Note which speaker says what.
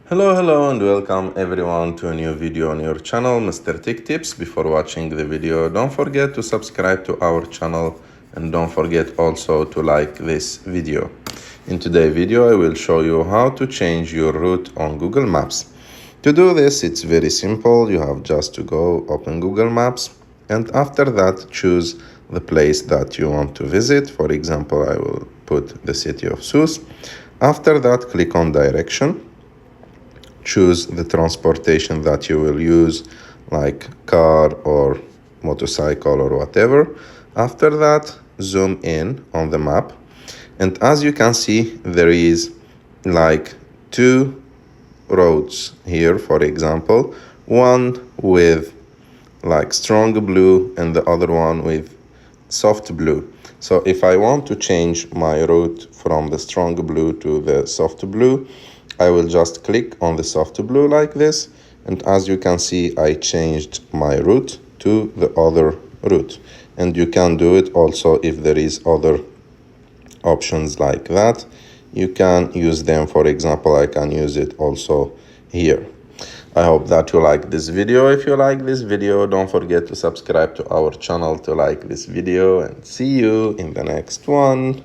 Speaker 1: Hello and welcome everyone to a new video on your channel, Mr. Tech Tips. Before watching the video, don't forget to subscribe to our channel and don't forget also to like this video. In today's video, I will show you how to change your route on Google Maps. To do this, it's very simple. You have just to go open Google Maps and after that choose the place that you want to visit. For example, I will put the city of Sousse. After that, click on direction. Choose the transportation that you will use, like car or motorcycle or whatever. After that, zoom in on the map. And as you can see, there is like two roads here, for example, one with like strong blue and the other one with soft blue. So if I want to change my route from the strong blue to the soft blue, I will just click on the soft blue like this, and as you can see, I changed my route to the other route. And you can do it also if there is other options like that. You can use them. For example, I can use it also here. I hope that you like this video. If you like this video, don't forget to subscribe to our channel to like this video, and see you in the next one.